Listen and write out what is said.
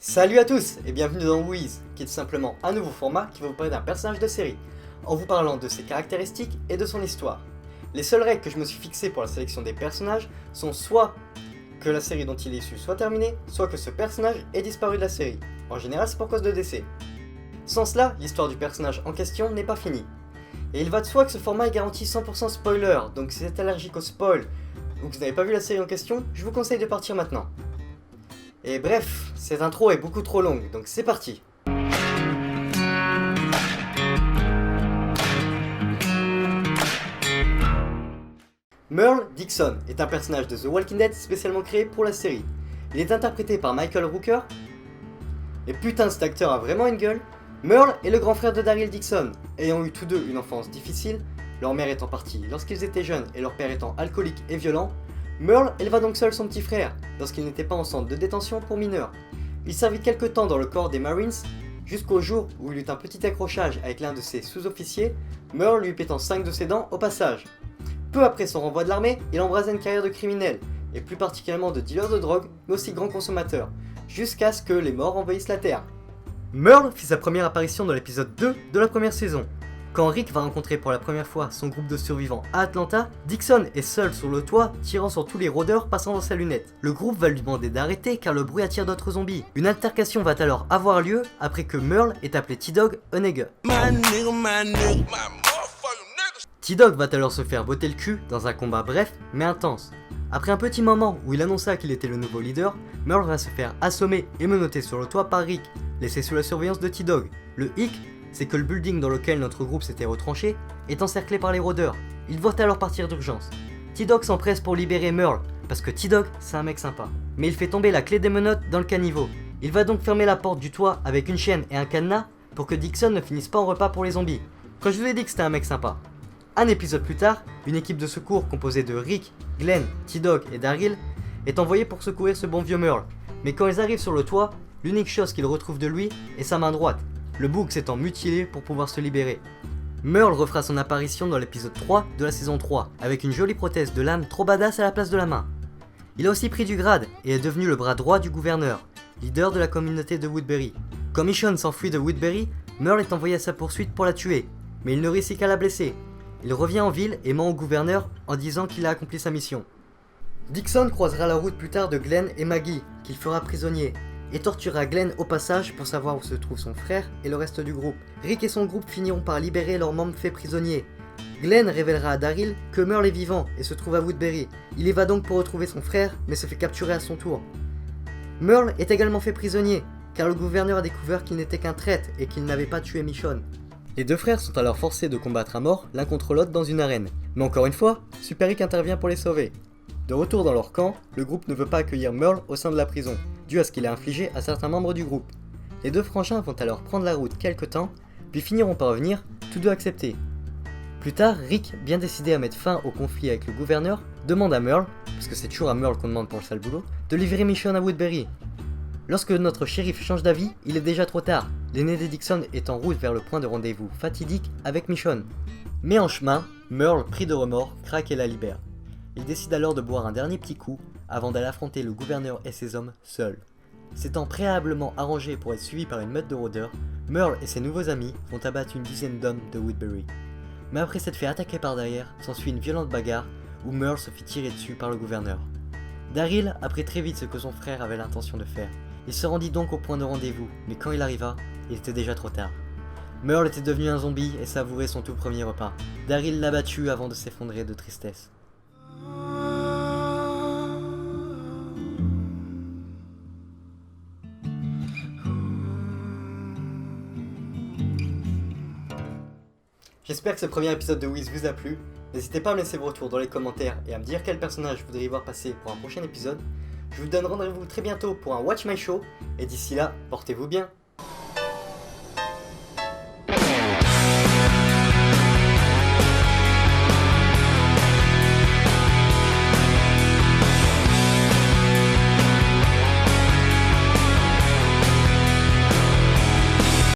Salut à tous et bienvenue dans Wiz, qui est tout simplement un nouveau format qui va vous parler d'un personnage de série, en vous parlant de ses caractéristiques et de son histoire. Les seules règles que je me suis fixées pour la sélection des personnages sont soit que la série dont il est issu soit terminée, soit que ce personnage ait disparu de la série. En général, c'est pour cause de décès. Sans cela, l'histoire du personnage en question n'est pas finie. Et il va de soi que ce format est garanti 100% spoiler, donc si vous êtes allergique au spoil ou que vous n'avez pas vu la série en question, je vous conseille de partir maintenant. Et bref, cette intro est beaucoup trop longue, donc c'est parti. Merle Dixon est un personnage de The Walking Dead spécialement créé pour la série. Il est interprété par Michael Rooker. Et putain, cet acteur a vraiment une gueule. Merle est le grand frère de Daryl Dixon. Ayant eu tous deux une enfance difficile, leur mère étant partie lorsqu'ils étaient jeunes et leur père étant alcoolique et violent, Merle éleva donc seul son petit frère, lorsqu'il n'était pas en centre de détention pour mineurs. Il servit quelque temps dans le corps des Marines, jusqu'au jour où il eut un petit accrochage avec l'un de ses sous-officiers, Merle lui pétant 5 de ses dents au passage. Peu après son renvoi de l'armée, il embrasa une carrière de criminel, et plus particulièrement de dealer de drogue, mais aussi grand consommateur, jusqu'à ce que les morts envahissent la Terre. Merle fit sa première apparition dans l'épisode 2 de la première saison. Quand Rick va rencontrer pour la première fois son groupe de survivants à Atlanta, Dixon est seul sur le toit, tirant sur tous les rôdeurs passant dans sa lunette. Le groupe va lui demander d'arrêter car le bruit attire d'autres zombies. Une altercation va alors avoir lieu après que Merle ait appelé T-Dog un nigga. T-Dog va alors se faire botter le cul dans un combat bref mais intense. Après un petit moment où il annonça qu'il était le nouveau leader, Merle va se faire assommer et menotter sur le toit par Rick, laissé sous la surveillance de T-Dog. Le hic, c'est que le building dans lequel notre groupe s'était retranché est encerclé par les rôdeurs. Ils doivent alors partir d'urgence. T-Dog s'empresse pour libérer Merle, parce que T-Dog c'est un mec sympa. Mais il fait tomber la clé des menottes dans le caniveau. Il va donc fermer la porte du toit avec une chaîne et un cadenas pour que Dixon ne finisse pas en repas pour les zombies. Quand je vous ai dit que c'était un mec sympa. Un épisode plus tard, une équipe de secours composée de Rick, Glenn, T-Dog et Daryl est envoyée pour secourir ce bon vieux Merle. Mais quand ils arrivent sur le toit, l'unique chose qu'ils retrouvent de lui est sa main droite, le bouc s'étant mutilé pour pouvoir se libérer. Merle refera son apparition dans l'épisode 3 de la saison 3, avec une jolie prothèse de lame trop badass à la place de la main. Il a aussi pris du grade et est devenu le bras droit du gouverneur, leader de la communauté de Woodbury. Quand Michonne s'enfuit de Woodbury, Merle est envoyé à sa poursuite pour la tuer, mais il ne réussit qu'à la blesser. Il revient en ville et ment au gouverneur en disant qu'il a accompli sa mission. Dixon croisera la route plus tard de Glenn et Maggie, qu'il fera prisonnier, et torturera Glenn au passage pour savoir où se trouve son frère et le reste du groupe. Rick et son groupe finiront par libérer leurs membres faits prisonniers. Glenn révélera à Daryl que Merle est vivant et se trouve à Woodbury. Il y va donc pour retrouver son frère, mais se fait capturer à son tour. Merle est également fait prisonnier, car le gouverneur a découvert qu'il n'était qu'un traître et qu'il n'avait pas tué Michonne. Les deux frères sont alors forcés de combattre à mort l'un contre l'autre dans une arène. Mais encore une fois, Super Rick intervient pour les sauver. De retour dans leur camp, le groupe ne veut pas accueillir Merle au sein de la prison, dû à ce qu'il a infligé à certains membres du groupe. Les deux frangins vont alors prendre la route quelque temps, puis finiront par revenir, tous deux acceptés. Plus tard, Rick, bien décidé à mettre fin au conflit avec le gouverneur, demande à Merle, parce que c'est toujours à Merle qu'on demande pour le sale boulot, de livrer Michonne à Woodbury. Lorsque notre shérif change d'avis, il est déjà trop tard, l'aîné des Dixon est en route vers le point de rendez-vous fatidique avec Michonne. Mais en chemin, Merle, pris de remords, craque et la libère. Il décide alors de boire un dernier petit coup avant d'aller affronter le gouverneur et ses hommes seuls. S'étant préalablement arrangé pour être suivi par une meute de rôdeurs, Merle et ses nouveaux amis vont abattre une dizaine d'hommes de Woodbury. Mais après s'être fait attaquer par derrière, s'ensuit une violente bagarre où Merle se fit tirer dessus par le gouverneur. Daryl apprit très vite ce que son frère avait l'intention de faire. Il se rendit donc au point de rendez-vous, mais quand il arriva, il était déjà trop tard. Merle était devenu un zombie et savourait son tout premier repas. Daryl l'a battu avant de s'effondrer de tristesse. J'espère que ce premier épisode de Wiz vous a plu. N'hésitez pas à me laisser vos retours dans les commentaires et à me dire quel personnage vous voudriez voir passer pour un prochain épisode. Je vous donne rendez-vous très bientôt pour un Watch My Show et d'ici là, portez-vous bien.